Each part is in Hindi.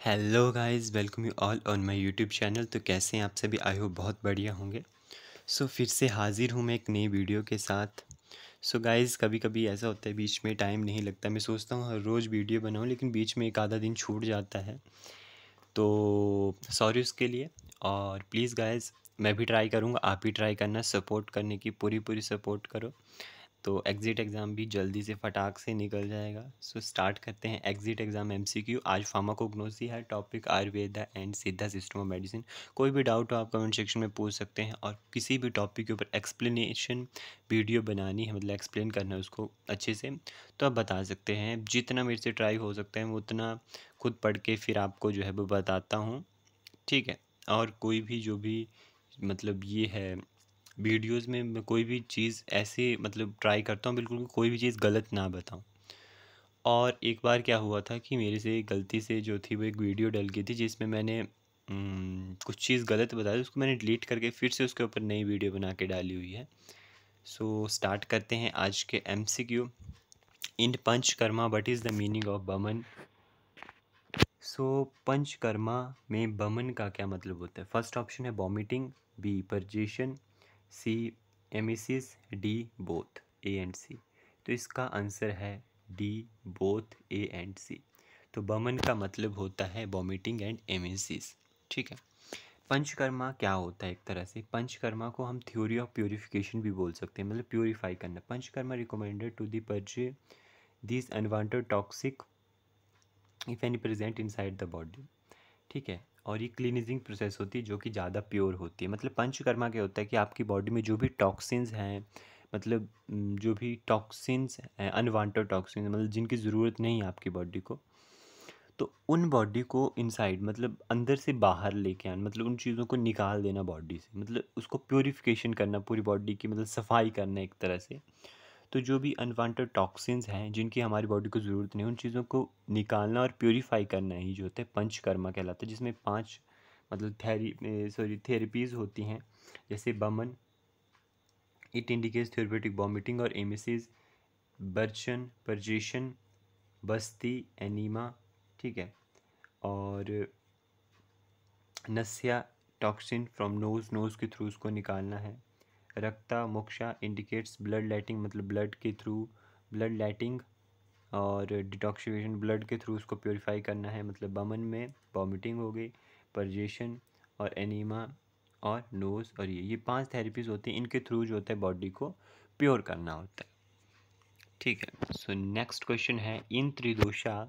Hello guys, welcome you all on my YouTube channel. तो कैसे हैं आप सभी? आई होप बहुत बढ़िया होंगे। फिर से हाजिर हूँ मैं एक नई वीडियो के साथ। गाइस, कभी कभी ऐसा होता है बीच में टाइम नहीं लगता। मैं सोचता हूँ हर रोज़ वीडियो बनाऊँ, लेकिन बीच में एक आधा दिन छूट जाता है। तो सॉरी उसके लिए। और प्लीज़ गाइस, मैं भी ट्राई करूँगा, आप भी ट्राई करना, सपोर्ट करने की पूरी पूरी सपोर्ट करो। तो एग्ज़िट एग्ज़ाम भी जल्दी से फटाक से निकल जाएगा। स्टार्ट करते हैं एग्ज़िट एग्ज़ाम एमसीक्यू। आज फार्माकोग्नोसी है टॉपिक, आयुर्वेदा एंड सिद्धा सिस्टम ऑफ मेडिसिन। कोई भी डाउट हो आप कमेंट सेक्शन में पूछ सकते हैं, और किसी भी टॉपिक के ऊपर एक्सप्लेनेशन वीडियो बनानी है, मतलब एक्सप्लेन करना है उसको अच्छे से, तो आप बता सकते हैं। जितना मेरे से ट्राई हो सकता है मैं उतना खुद पढ़ के फिर आपको जो है वो बताता हूँ, ठीक है। और कोई भी जो भी मतलब ये है वीडियोस में मैं कोई भी चीज़ ऐसे मतलब ट्राई करता हूँ बिल्कुल कोई भी चीज़ गलत ना बताऊँ। और एक बार क्या हुआ था कि मेरे से गलती से जो थी वो एक वीडियो डल गई थी, जिसमें मैंने कुछ चीज़ गलत बताई, उसको मैंने डिलीट करके फिर से उसके ऊपर नई वीडियो बना के डाली हुई है। स्टार्ट करते हैं आज के MCQ. In Panchakarma what is the meaning of vaman? Panchakarma में बमन का क्या मतलब होता है? फर्स्ट ऑप्शन है vomiting, B purgation, C emesis, D both, A and C. तो इसका आंसर है D, both, A and C. तो बमन का मतलब होता है वॉमिटिंग एंड एमिसिस, ठीक है। पंचकर्मा क्या होता है? एक तरह से पंचकर्मा को हम थ्योरी ऑफ प्योरिफिकेशन भी बोल सकते हैं, मतलब प्योरीफाई करना। Panchakarma recommended to the purge this unwanted toxic if any present inside the body, ठीक है। और ये क्लीनिजिंग प्रोसेस होती है जो कि ज़्यादा प्योर होती है। मतलब पंचकर्मा क्या होता है कि आपकी बॉडी में जो भी टॉक्सिन्स हैं, मतलब जो भी टॉक्सिन्स हैं, अनवांटेड टॉक्सिन्स, मतलब जिनकी ज़रूरत नहीं है आपकी बॉडी को, तो उन बॉडी को इनसाइड मतलब अंदर से बाहर लेके आना, मतलब उन चीज़ों को निकाल देना बॉडी से, मतलब उसको प्योरिफिकेशन करना पूरी बॉडी की, मतलब सफाई करना एक तरह से। तो जो भी अनवांटेड टॉक्सिन्स हैं जिनकी हमारी बॉडी को ज़रूरत नहीं, उन चीज़ों को निकालना और प्योरीफाई करना ही जो होता है पंचकर्मा कहलाता है। जिसमें 5 मतलब थेरेपीज़ होती हैं, जैसे Boman, it indicates therapeutic vomiting और एमिसिस, बर्चन, परजेशन, बस्ती, एनीमा, ठीक है। और नस्या, टॉक्सिन फ्रॉम नोज़ के थ्रू उसको निकालना है। रक्ता मोक्षा इंडिकेट्स ब्लड लेटिंग, मतलब ब्लड के थ्रू ब्लड लेटिंग। और डिटॉक्सिफिकेशन, ब्लड के थ्रू उसको प्योरीफाई करना है। मतलब बमन में वॉमिटिंग हो गई, परजेशन और एनीमा और नोज़, और ये 5 थेरेपीज़ होती हैं, इनके थ्रू जो होता है बॉडी को प्योर करना होता है, ठीक है। नेक्स्ट क्वेश्चन है, इन त्रिदोषा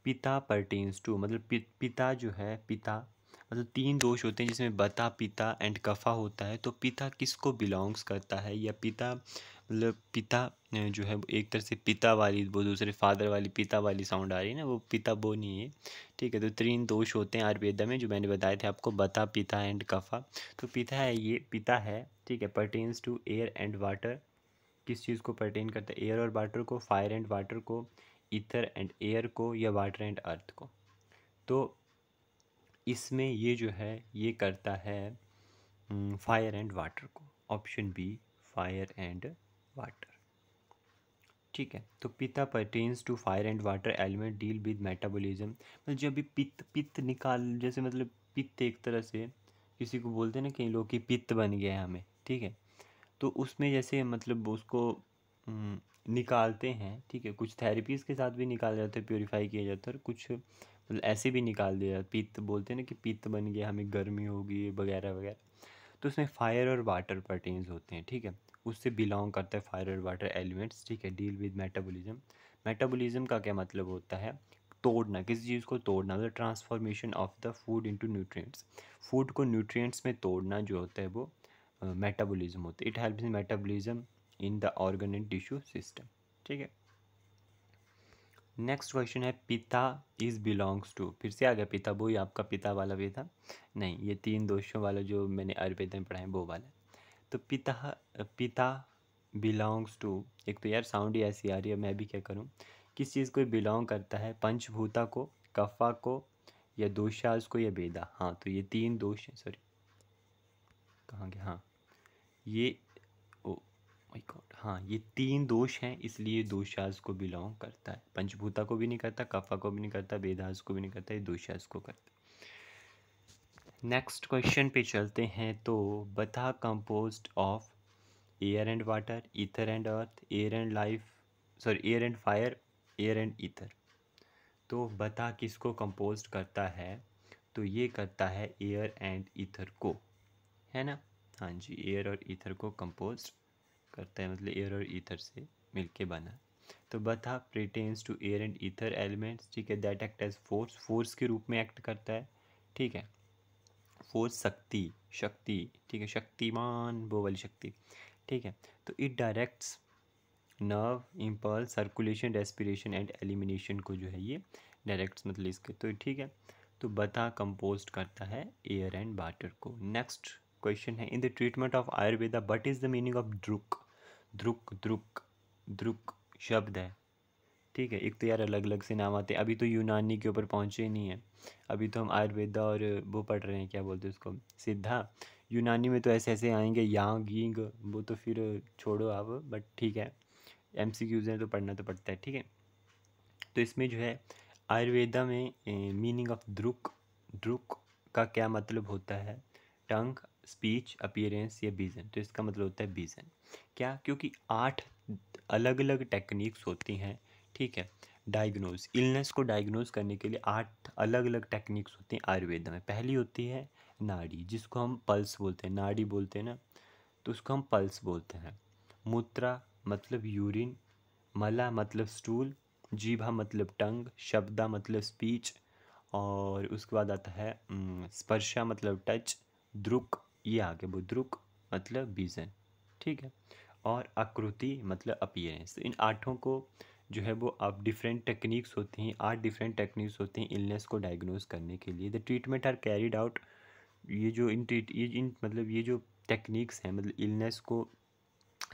पिता परटेन्स टू, मतलब पिता जो है, पिता मतलब 3 दोष होते हैं जिसमें बता, पिता एंड कफा होता है। तो पिता किसको बिलोंग्स करता है? या पिता मतलब पिता जो है वो एक तरह से पिता वाली, वो दूसरे फादर वाली पिता वाली साउंड आ रही है ना, वो पिता वो नहीं है, ठीक है। तो 3 दोष होते हैं आयुर्वेदा में जो मैंने बताए थे आपको, बता, पिता एंड कफा। तो पिता है, ये पिता है, ठीक है, pertains to air and water. किस चीज़ को पर्टेन करता है? एयर और वाटर को, फायर एंड वाटर को, ईथर एंड एयर को, या वाटर एंड अर्थ को। तो इसमें ये जो है ये करता है फायर एंड वाटर को। Option B, fire and water, ठीक है। तो pitta pertains to fire and water element, deal with metabolism. मतलब जब भी पित्त पित्त निकाल, जैसे मतलब पित्त एक तरह से किसी को बोलते हैं ना, कई लोग कि पित्त बन गया है हमें, ठीक है। तो उसमें जैसे मतलब उसको निकालते हैं, ठीक है। कुछ थेरेपीज़ के साथ भी निकाला जाता है, प्योरीफाई किया जाता है, और कुछ मतलब ऐसे भी निकाल दिया जाता है। पित्त बोलते हैं ना कि पित्त बन गया, हमें गर्मी होगी वगैरह वगैरह। तो उसमें फायर और वाटर प्रोटीन्स होते हैं, ठीक है। उससे बिलोंग करता है फायर और वाटर एलिमेंट्स, ठीक है। Deal with metabolism. मेटाबॉलिज्म का क्या मतलब होता है? तोड़ना, किसी चीज़ को तोड़ना, मतलब transformation of the food into nutrients. Food को न्यूट्रिएंट्स में तोड़ना जो होता है वो मेटाबॉलिज्म होता है। It helps in metabolism in the organ and tissue system, ठीक है। नेक्स्ट क्वेश्चन है, पिता इज बिलोंग्स टू। फिर से आ गया पिता, वो ही आपका पिता वाला भी था नहीं, ये 3 दोषों वाला जो मैंने आयुर्वेद में पढ़ा है वो वाला। तो पिता, पिता बिलोंग्स टू, एक तो यार साउंड ही ऐसी आ रही है, मैं भी क्या करूं। किस चीज़ को बिलोंग करता है? पंचभूता को, कफा को, या दोषास को, या वेदा। हाँ, तो ये 3 दोष हैं, सॉरी कहाँ गया, हाँ ये, ओ माय गॉड, हाँ ये 3 दोष हैं, इसलिए दोषास को बिलोंग करता है। पंचभूता को भी नहीं करता, कफा को भी नहीं करता, वेदास को भी नहीं करता, ये दोषास को करता है। नेक्स्ट क्वेश्चन पे चलते हैं। तो बता composed of air and water, ether and earth, air and life, sorry air and fire, air and ether. तो बता किसको कंपोज्ड करता है? तो ये करता है एयर एंड ईथर को, है ना। हाँ जी, एयर और ईथर को कंपोज्ड करता है, मतलब एयर और ईथर से मिलके बना। तो vata pertains to air and ether elements, ठीक है, that act as force, force के रूप में एक्ट करता है, ठीक है। फोर्स शक्ति, शक्ति, ठीक है, शक्तिमान वो वाली शक्ति, ठीक है। तो it directs nerve impulse circulation respiration and elimination को जो है ये डायरेक्ट्स, मतलब इसके, तो ठीक है। तो बता कंपोज्ड करता है एयर एंड वाटर को। नेक्स्ट क्वेश्चन है, in the treatment of Ayurveda what is the meaning of druk? द्रुक, द्रुक, द्रुक शब्द है, ठीक है। एक तो यार अलग अलग से नाम आते हैं, अभी तो यूनानी के ऊपर पहुँचे ही नहीं है, अभी तो हम आयुर्वेदा और वो पढ़ रहे हैं, क्या बोलते हैं उसको, सिद्धा। यूनानी में तो ऐसे ऐसे आएंगे यांग यिंग, वो तो फिर छोड़ो आप, बट ठीक है, एमसीक्यूज हैं तो पढ़ना तो पड़ता है, ठीक है। तो इसमें जो है आयुर्वेदा में मीनिंग ऑफ द्रुक, द्रुक का क्या मतलब होता है? टंग, स्पीच, अपीयरेंस या विजन। तो इसका मतलब होता है विजन। क्या? क्योंकि 8 अलग अलग टेक्निक्स होती हैं, ठीक है। डायग्नोज, इलनेस को डायग्नोज करने के लिए 8 अलग अलग टेक्निक्स होती हैं आयुर्वेदा में। पहली होती है नाड़ी, जिसको हम पल्स बोलते हैं, नाड़ी बोलते हैं ना, तो उसको हम पल्स बोलते हैं। मूत्रा मतलब यूरिन, मला मतलब स्टूल, जीभा मतलब टंग, शब्दा मतलब स्पीच, और उसके बाद आता है स्पर्शा मतलब टच, द्रुक, ये आगे वो द्रुक मतलब विजन, ठीक है। और आकृति मतलब अपीयरेंस। इन आठों को जो है वो अब डिफरेंट टेक्निक्स होती हैं, 8 डिफरेंट टेक्निक्स होती हैं इलनेस को डायग्नोज करने के लिए। The treatment are carried out, ये जो इन मतलब ये जो टेक्निक्स हैं, मतलब इलनेस को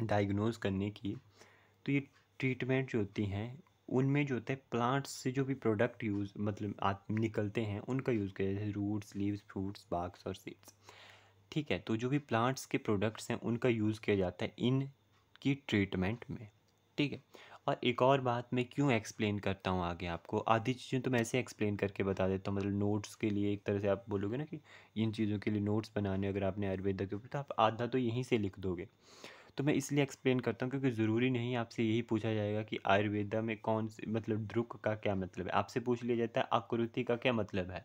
डायग्नोज करने की, तो ये ट्रीटमेंट जो होती हैं उनमें जो होता है प्लांट्स से जो भी प्रोडक्ट यूज़ मतलब निकलते हैं उनका यूज़ किया, जैसे रूट्स, लीव्स, फ्रूट्स, बाग्स और सीड्स, ठीक है। तो जो भी प्लांट्स के प्रोडक्ट्स हैं उनका यूज़ किया जाता है इनकी ट्रीटमेंट में, ठीक है। और एक और बात मैं क्यों एक्सप्लेन करता हूँ आगे आपको, आधी चीज़ें तो मैं ऐसे एक्सप्लेन करके बता देता हूँ, मतलब नोट्स के लिए एक तरह से आप बोलोगे ना कि इन चीज़ों के लिए नोट्स बनाने अगर आपने आयुर्वेदा के ऊपर, तो आप आधा तो यहीं से लिख दोगे। तो मैं इसलिए एक्सप्लेन करता हूँ क्योंकि ज़रूरी नहीं आपसे यही पूछा जाएगा कि आयुर्वेदा में कौन से, मतलब द्रुक का क्या मतलब है। आपसे पूछ लिया जाता है आकृति का क्या मतलब है।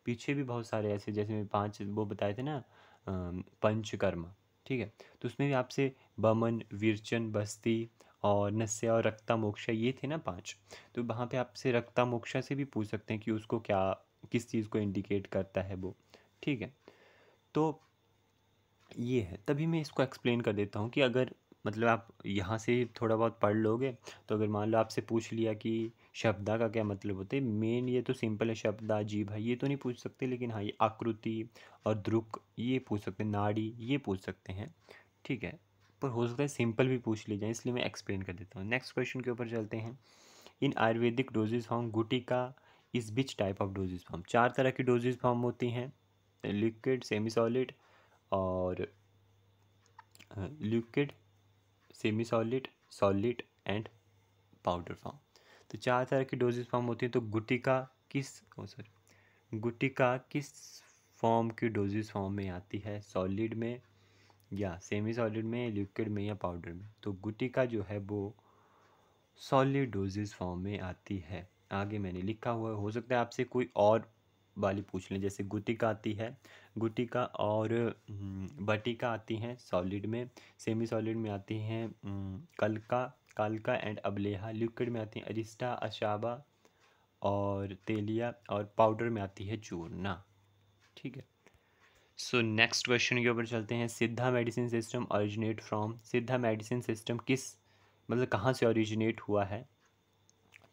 पीछे भी बहुत सारे ऐसे, जैसे मैं 5 वो बताए थे ना, पंचकर्म, ठीक है। तो उसमें भी आपसे बमन, विरचन, बस्ती और नस्या और रक्ता मोक्षा, ये थे ना 5। तो वहाँ पे आपसे रक्ता मोक्षा से भी पूछ सकते हैं कि उसको क्या, किस चीज़ को इंडिकेट करता है वो, ठीक है। तो ये है, तभी मैं इसको एक्सप्लेन कर देता हूँ कि अगर मतलब आप यहाँ से थोड़ा बहुत पढ़ लोगे, तो अगर मान लो आपसे पूछ लिया कि शब्दा का क्या मतलब होता है, मेन ये तो सिंपल है, शब्दा, जी भाई, ये तो नहीं पूछ सकते, लेकिन हाँ ये आकृति और द्रुक ये पूछ सकते हैं, नाड़ी ये पूछ सकते हैं, ठीक है। पर हो सकता है सिंपल भी पूछ ली जाए, इसलिए मैं एक्सप्लेन कर देता हूँ। नेक्स्ट क्वेश्चन के ऊपर चलते हैं। In Ayurvedic dosages form gutika is which type of dosages form? 4 तरह की डोजेज फॉर्म होती हैं, लिक्विड, सेमी सॉलिड और liquid, semi solid, solid and powder form. तो 4 तरह की डोजेज फॉर्म होती है। तो गुटिका किस, ओ सॉरी, गुटिका किस फॉर्म की डोजेज फॉर्म में आती है? सॉलिड में या सेमी सॉलिड में, लिक्विड में या पाउडर में? तो गुटिका जो है वो सॉलिड डोजेज फॉर्म में आती है। आगे मैंने लिखा हुआ है, हो सकता है आपसे कोई और वाली पूछ लें, जैसे गुटिका आती है, गुटिका और बटिका आती हैं सॉलिड में, सेमी सॉलिड में आती हैं कलका, कालका एंड अबलेहा, लिक्विड में आती हैं अरिस्टा, अशाबा और तेलिया, और पाउडर में आती है चूर्णा, ठीक है। सो नेक्स्ट क्वेश्चन के ऊपर चलते हैं। सिद्धा मेडिसिन सिस्टम ओरिजिनेट फ्रॉम, सिद्धा मेडिसिन सिस्टम किस, मतलब कहाँ से ओरिजिनेट हुआ है?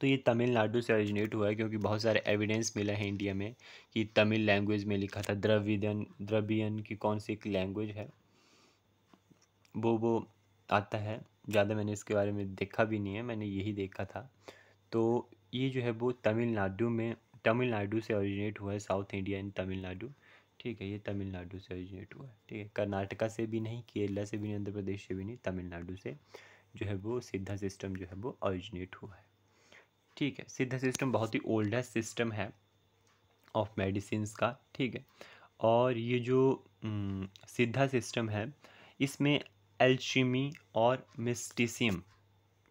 तो ये तमिलनाडु से ओरिजिनेट हुआ है, क्योंकि बहुत सारे एविडेंस मिला है इंडिया में कि तमिल लैंग्वेज में लिखा था। द्रविडियन, द्रवियन की कौन सी एक लैंग्वेज है वो आता है, ज़्यादा मैंने इसके बारे में देखा भी नहीं है, मैंने यही देखा था। तो ये जो है वो तमिलनाडु में, तमिलनाडु से ओरिजिनेट हुआ है, साउथ इंडिया इन तमिलनाडु, ठीक है, ये तमिलनाडु से ओरिजिनेट हुआ है। ठीक है, कर्नाटका से भी नहीं, केरला से भी नहीं, आंध्र प्रदेश से भी नहीं, तमिलनाडु से जो है वो सिद्धा सिस्टम जो है वो ओरिजिनेट हुआ है। ठीक है, सिद्धा सिस्टम बहुत ही ओल्डेस्ट सिस्टम है ऑफ मेडिसिन्स का। ठीक है, और ये जो सिद्धा सिस्टम है इसमें एल्शिमी और मिस्टिसियम,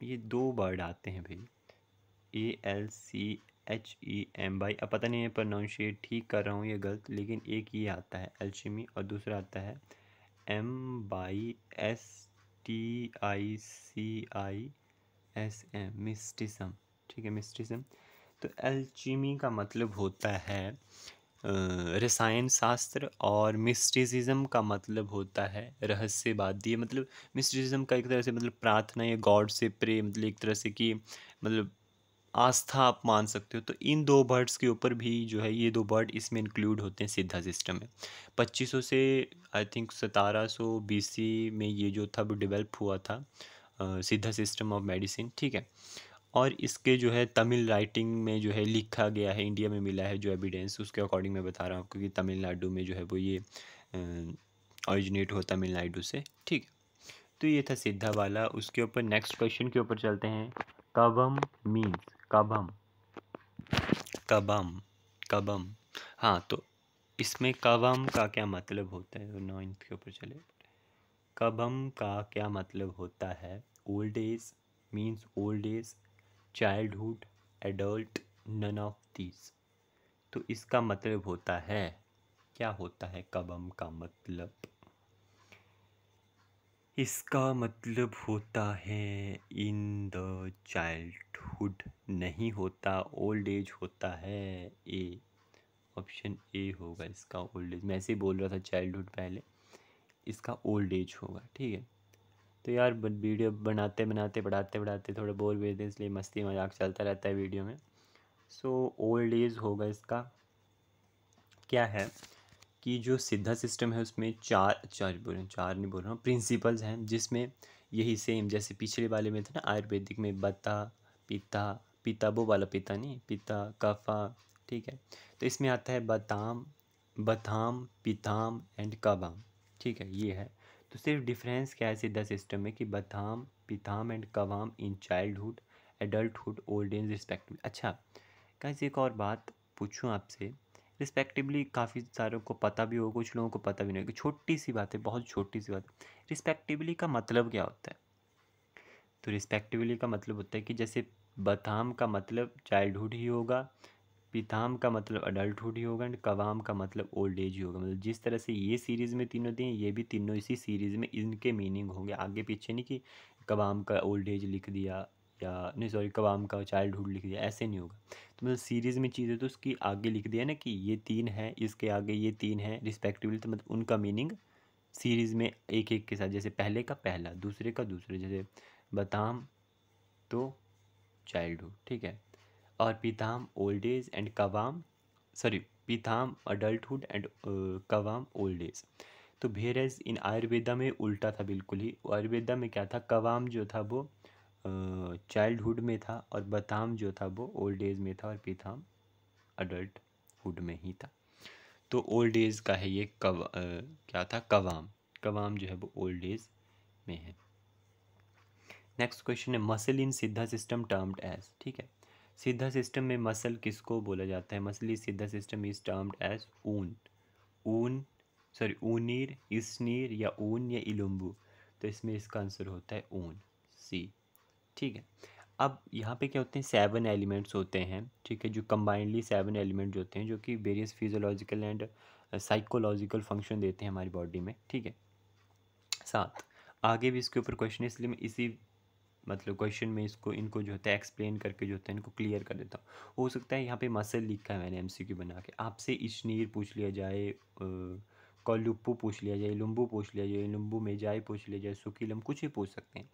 ये दो वर्ड आते हैं भाई, ALCHEM। भाई अब पता नहीं है प्रोनाउंशिएट ठीक कर रहा हूँ ये गलत, लेकिन एक ये आता है एल्शिमी और दूसरा आता है MYSTICISM, मिस्टिसम। ठीक है, मिस्टिसम। तो एल्चिमी का मतलब होता है रसायन शास्त्र, और मिस्टिसिज्म का मतलब होता है रहस्यवादी। मतलब मिस्टिसिज्म का एक तरह से मतलब प्रार्थना या गॉड से प्रे, मतलब एक तरह से कि मतलब आस्था आप मान सकते हो। तो इन दो वर्ड्स के ऊपर भी जो है ये दो वर्ड इसमें इंक्लूड होते हैं सिद्धा सिस्टम में। 2500 से आई थिंक 1700 BC में ये जो था वो डेवलप हुआ था सिद्धा सिस्टम ऑफ मेडिसिन। ठीक है, और इसके जो है तमिल राइटिंग में जो है लिखा गया है, इंडिया में मिला है जो एविडेंस, उसके अकॉर्डिंग मैं बता रहा हूँ, क्योंकि तमिलनाडु में जो है वो ये ओरिजिनेट हुआ तमिलनाडु से। ठीक है, तो ये था सिद्धा वाला। उसके ऊपर नेक्स्ट क्वेश्चन के ऊपर चलते हैं। कबम मीन्स, कबम, कबम, कबम। हाँ, तो इसमें कबम का क्या मतलब होता है, 9th के ऊपर चले। कबम का क्या मतलब होता है? Old age, means old age, childhood, adult, none of these. तो इसका मतलब होता है, क्या होता है कबम का मतलब? इसका मतलब होता है इन द चाइल्डहुड नहीं होता, ओल्ड एज होता है। ए, ऑप्शन ए होगा इसका, ओल्ड एज। मैं ऐसे ही बोल रहा था चाइल्डहुड पहले, इसका ओल्ड एज होगा। ठीक है, तो यार वीडियो बनाते बनाते बढ़ाते बढ़ाते थोड़ा बोर हुए थे, इसलिए मस्ती मजाक चलता रहता है वीडियो में। सो ओल्ड एज होगा इसका। क्या है कि जो सिद्धा सिस्टम है उसमें चार चार बोल रहे हैं, चार नहीं बोल रहा हूँ, प्रिंसिपल्स हैं, जिसमें यही सेम जैसे पिछले वाले में था ना आयुर्वेदिक में, बता, पिता, पिता वो वाला पिता नहीं, पिता कफा। ठीक है, तो इसमें आता है बताम, बथाम, पिताम एंड कबाम। ठीक है, ये है। तो सिर्फ डिफरेंस क्या है सिद्धा सिस्टम में कि vatham, pitham and kavam in childhood, adulthood, old age respectively. अच्छा गाइस, एक और बात पूछूं आपसे, रिस्पेक्टिवली काफ़ी सारों को पता भी हो, कुछ लोगों को पता भी नहीं होगी, छोटी सी बात है, बहुत छोटी सी बात है। रिस्पेक्टिवली का मतलब क्या होता है? तो रिस्पेक्टिवली का मतलब होता है कि जैसे बथाम का मतलब चाइल्डहुड ही होगा, पिताम का मतलब अडल्टहुड ही होगा, एंड कवाम का मतलब ओल्ड एज ही होगा। मतलब जिस तरह से ये सीरीज़ में तीनों दिए, ये भी तीनों इसी सीरीज़ में इनके मीनिंग होंगे, आगे पीछे नहीं कि कवाम का ओल्ड एज लिख दिया, या नहीं सॉरी कवाम का चाइल्डहुड लिख दिया, ऐसे नहीं होगा। तो मतलब सीरीज़ में चीज़ है तो उसकी आगे लिख दिया ना कि ये तीन है, इसके आगे ये तीन है रिस्पेक्टिवली, तो मतलब उनका मीनिंग सीरीज़ में एक एक के साथ, जैसे पहले का पहला, दूसरे का दूसरे, जैसे बताम तो चाइल्डहुड। ठीक है, और pitham old age and kavam, sorry pitham adulthood and kavam old age. तो भेरेज इन आयुर्वेदा में उल्टा था बिल्कुल ही। आयुर्वेदा में क्या था, कवाम जो था वो चाइल्डहुड में था, और बताम जो था वो ओल्ड एज में था, और पीताम अडल्टहुड में ही था। तो ओल्ड एज का है ये क्या था, कवाम। कवाम जो है वो ओल्ड एज में है। नेक्स्ट क्वेश्चन है मसल इन सिद्धा सिस्टम टर्म्ड एज। ठीक है, सिद्धा सिस्टम में मसल किसको बोला जाता है? मसल इज सिद्धा सिस्टम इज टर्म्ड एज ऊन, ऊन, सॉरी ऊनीर, इसनीर, या ऊन या इलुम्बू। तो इसमें इसका आंसर होता है ऊन, सी। ठीक है, अब यहाँ पे क्या होते हैं, 7 एलिमेंट्स होते हैं। ठीक है, जो कंबाइंडली 7 एलिमेंट्स होते हैं, जो कि various physiological and psychological function देते हैं हमारी बॉडी में। ठीक है, 7 आगे भी इसके ऊपर क्वेश्चन है, इसलिए मैं इसी मतलब क्वेश्चन में इसको इनको जो होता है एक्सप्लेन करके जो होता है इनको क्लियर कर देता हूँ। हो सकता है यहाँ पे मसल लिखा है मैंने MCQ बना के, आपसे इशनीर पूछ लिया जाए, कॉलुप्पू पूछ लिया जाए, लुम्बू पूछ लिया जाए, लुम्बू मेजाई पूछ लिया जाए, सुकीलम, कुछ भी पूछ सकते हैं।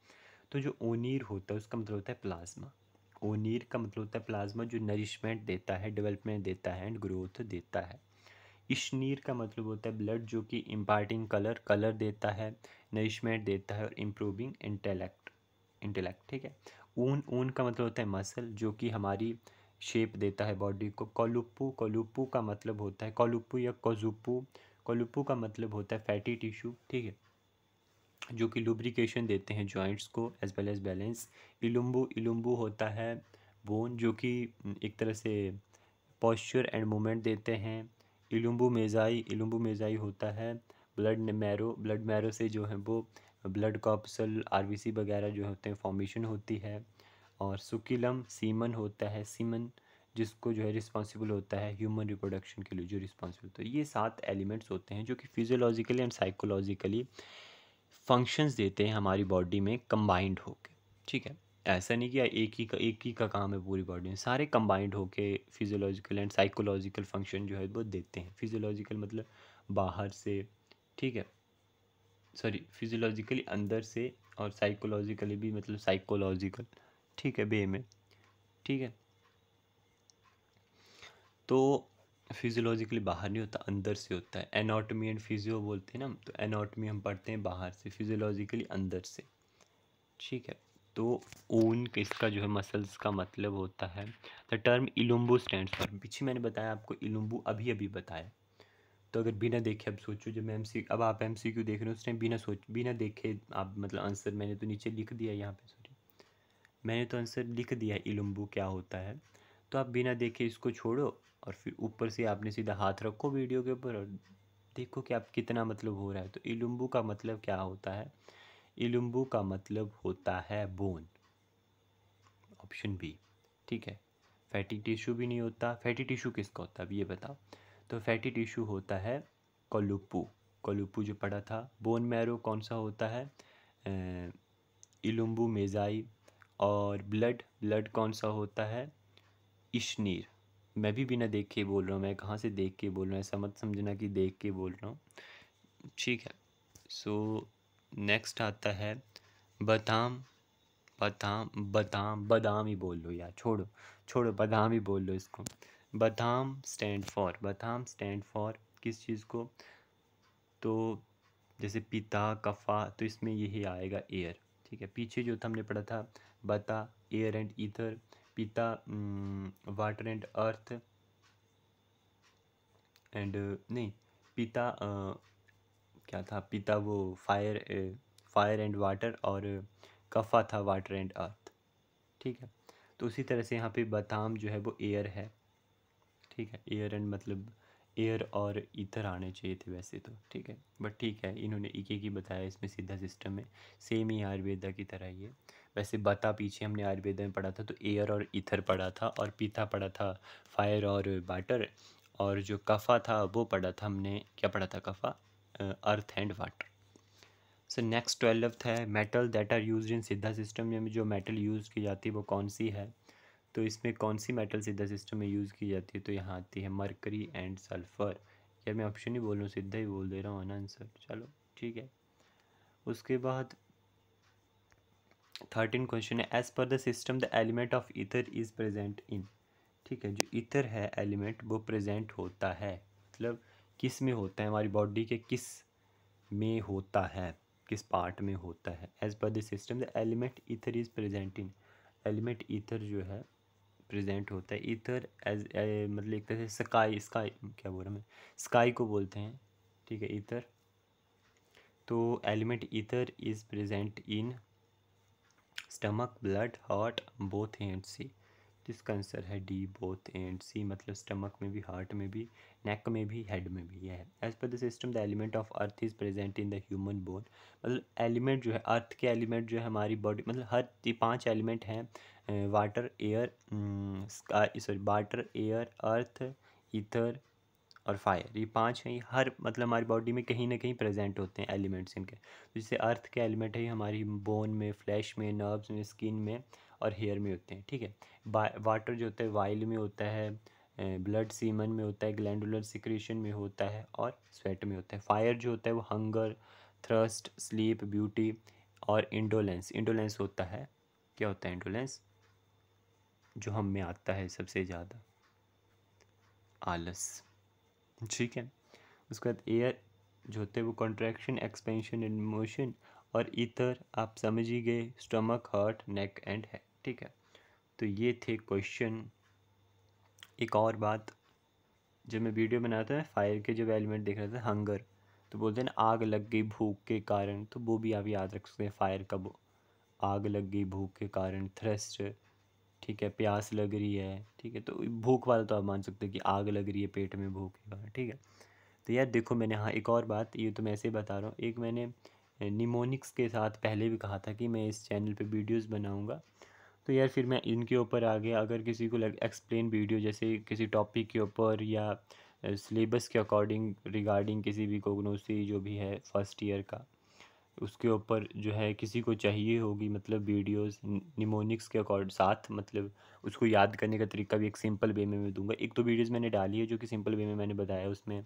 तो जो ओनीर होता है उसका मतलब होता है प्लाज्मा। ओनीर का मतलब होता है प्लाज्मा, जो नरिशमेंट देता है, डेवलपमेंट देता है एंड ग्रोथ देता है। इशनीर का मतलब होता है ब्लड, जो कि इम्पार्टिंग कलर, कलर देता है, नरिशमेंट देता है और इम्प्रूविंग इंटेलेक्ट, इंटेलेक्ट। ठीक है, ऊन, ऊन का मतलब होता है मसल, जो कि हमारी शेप देता है बॉडी को। कोलुप्पू, कोलुप्पू का मतलब होता है कोलुप्पू या कोजुप्पू, कोलुप्पू का मतलब होता है फैटी टिश्यू, ठीक है, जो कि लुब्रिकेशन देते हैं जॉइंट्स को एज वेल एज बैलेंस। इलुम्बू, इलुम्बू होता है बोन, जो कि एक तरह से पॉस्चर एंड मूवमेंट देते हैं। इलुम्बू मेजाई, इलुम्बू मेजाई होता है ब्लड मैरो, ब्लड मैरो से जो है वो ब्लड कॉर्पसल आरबीसी वगैरह जो होते हैं फॉर्मेशन होती है। और सुकिलम सीमन होता है, सीमन जिसको जो है रिस्पॉन्सिबल होता है ह्यूमन रिप्रोडक्शन के लिए, जो रिस्पॉन्सिबल। तो ये 7 एलिमेंट्स होते हैं जो कि फिजियोलॉजिकली एंड साइकोलॉजिकली फंक्शंस देते हैं हमारी बॉडी में कंबाइंड होके, ठीक है। ऐसा नहीं कि एक ही का काम है पूरी बॉडी में, सारे कंबाइंड होके फिजियोलॉजिकल एंड साइकोलॉजिकल फंक्शन जो है वो देते हैं। फिजियोलॉजिकल मतलब बाहर से, ठीक है, सॉरी फिजियोलॉजिकली अंदर से, और साइकोलॉजिकली भी मतलब साइकोलॉजिकल, ठीक है, बे में, ठीक है। तो फिजियोलॉजिकली बाहर नहीं होता, अंदर से होता है। एनाटॉमी एंड फिजियो बोलते हैं ना, तो एनाटॉमी हम पढ़ते हैं बाहर से, फिजियोलॉजिकली अंदर से, ठीक है। तो ऊन इसका जो है मसल्स का मतलब होता है। द टर्म इलुम्बू स्टैंड्स फॉर, पीछे मैंने बताया आपको इलुम्बू, अभी अभी बताया। तो अगर बिना देखे, अब सोचो जब मैं अब आप MCQ देख रहे हो उस टाइम बिना देखे आप मतलब आंसर मैंने तो नीचे लिख दिया, यहाँ पे सॉरी मैंने तो आंसर लिख दिया इलुम्बू क्या होता है। तो आप बिना देखे इसको छोड़ो और फिर ऊपर से आपने सीधा हाथ रखो वीडियो के ऊपर और देखो कि आप कितना मतलब हो रहा है। तो इलुम्बू का मतलब क्या होता है? इलुम्बू का मतलब होता है बोन, ऑप्शन बी, ठीक है। फैटी टिश्यू भी नहीं होता। फैटी टिश्यू किसका होता है अब ये बताओ? तो फैटी टिश्यू होता है कोलुप्पू, कोलुप्पू जो पढ़ा था। बोन मैरो कौन सा होता है? इलुम्बू मेजाई। और ब्लड, ब्लड कौन सा होता है? इश्नीर। मैं भी बिना देख के बोल रहा हूँ, मैं कहाँ से देख के बोल रहा हूँ, ऐसा मत समझना कि देख के बोल रहा हूँ, ठीक है। सो नेक्स्ट आता है बादाम, बादाम, बादाम, बादाम ही बोल लो यार, छोड़ो छोड़ो, बादाम ही बोल लो इसको। बादाम स्टैंड फॉर, बादाम स्टैंड फॉर किस चीज़ को? तो जैसे पिता, कफा, तो इसमें यही आएगा एयर, ठीक है। पीछे जो था हमने पढ़ा था बता, एयर एंड ईथर। पिता वाटर एंड अर्थ एंड नहीं, पिता क्या था? पिता वो फायर, फायर एंड वाटर, और कफा था वाटर एंड अर्थ, ठीक है। तो उसी तरह से यहाँ पे बदाम जो है वो एयर है, ठीक है। एयर एंड मतलब एयर और ईथर आने चाहिए थे वैसे तो, ठीक है, बट ठीक है, इन्होंने एक ही बताया इसमें सीधा सिस्टम में, सेम ही आयुर्वेदा की तरह ही है। वैसे बता पीछे हमने आयुर्वेदा में पढ़ा था तो एयर और ईथर पढ़ा था, और पीता पढ़ा था फायर और वाटर, और जो कफा था वो पढ़ा था हमने, क्या पढ़ा था? Kapha, earth and water. So next 12th है metal that are use in Siddha system में जो मेटल यूज़ की जाती है वो कौन सी है? तो इसमें कौन सी मेटल सिद्धा सिस्टम में यूज़ की जाती है? तो यहाँ आती है मरकरी एंड सल्फ़र। यार मैं ऑप्शन ही बोल रहा हूँ, सीधा ही बोल दे रहा हूँ ना आंसर, चलो ठीक है। उसके बाद 13 क्वेश्चन है, as per the system the element of ether is present in, ठीक है। जो ईथर है एलिमेंट वो प्रेजेंट होता है, मतलब किस में होता है? हमारी बॉडी के किस में होता है, किस पार्ट में होता है? As per the system the element ether is present in, element ether जो है प्रेजेंट होता है। ईथर एज मतलब एक तरह से स्काई, स्काई क्या बोल रहा मैं, स्काई को बोलते हैं, ठीक है, ईथर। तो element ether is present in stomach, blood, heart, both and C. जिसका आंसर है डी, बोथ एंड सी, मतलब स्टमक में भी, हार्ट में भी, नेक में भी, हेड में भी। यह है as per the system the element of earth is present in the human bone. मतलब एलिमेंट जो है अर्थ के, एलिमेंट जो है हमारी बॉडी, मतलब हर 5 एलिमेंट हैं, water, air, sky, sorry water, air, earth, ether और फायर, ये 5 हैं। ये हर मतलब हमारी बॉडी में कहीं ना कहीं प्रेजेंट होते हैं एलिमेंट्स इनके। तो जैसे अर्थ के एलिमेंट है हमारी बोन में, फ्लैश में, नर्व्स में, स्किन में और हेयर में होते हैं, ठीक है। वाटर जो होता है वाइल में होता है, ब्लड सीमन में होता है, ग्लैंडुलर सिक्रीशन में होता है और स्वेट में होता है। फायर जो होता है वो हंगर, थ्रस्ट, स्लीप, ब्यूटी और इंडोलेंस, इंडोलेंस होता है, क्या होता है इंडोलेंस? जो हम में आता है सबसे ज़्यादा, आलस, ठीक है। उसके बाद एयर जो होते हैं वो कॉन्ट्रैक्शन, एक्सपेंशन एंड मोशन, और ईथर आप समझ ही गए, stomach, heart, neck and head, ठीक है। तो ये थे क्वेश्चन एक और बात, जब मैं वीडियो बनाता है फायर के जब एलिमेंट देख रहा था, हंगर, तो बोलते हैं ना आग लग गई भूख के कारण, तो वो भी आप याद रख सकते हैं फायर का वो, आग लग गई भूख के कारण, थ्रस्ट, ठीक है, प्यास लग रही है, ठीक है, तो भूख वाला तो आप मान सकते हैं कि आग लग रही है पेट में भूख के कारण, ठीक है। तो यार देखो मैंने, हाँ एक और बात, ये तो मैं ऐसे ही बता रहा हूँ, एक मैंने निमोनिक्स के साथ पहले भी कहा था कि मैं इस चैनल पे वीडियोस बनाऊंगा, तो यार फिर मैं इनके ऊपर आ गया। अगर किसी को एक्सप्लेन वीडियो, जैसे किसी टॉपिक के ऊपर या सिलेबस के अकॉर्डिंग रिगार्डिंग किसी भी कोगनोसी जो भी है फर्स्ट ईयर का, उसके ऊपर जो है किसी को चाहिए होगी मतलब वीडियोस निमोनिक्स के अकॉर्ड साथ, मतलब उसको याद करने का तरीका भी एक सिंपल वे में मैं दूंगा। एक तो वीडियोस मैंने डाली है जो कि सिंपल वे में मैंने बताया, उसमें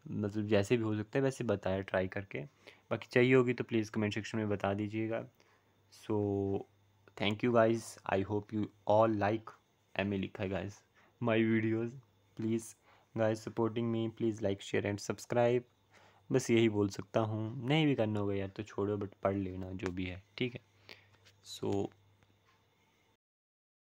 मतलब जैसे भी हो सकता है वैसे बताया ट्राई करके। बाकी चाहिए होगी तो प्लीज़ कमेंट सेक्शन में बता दीजिएगा। So thank you guys, I hope you all like, M A लिखा है guys, my videos. Please guys supporting me, please like share and subscribe. बस यही बोल सकता हूँ, नहीं भी करना होगा यार तो छोड़ो, बट पढ़ लेना जो भी है, ठीक है। सो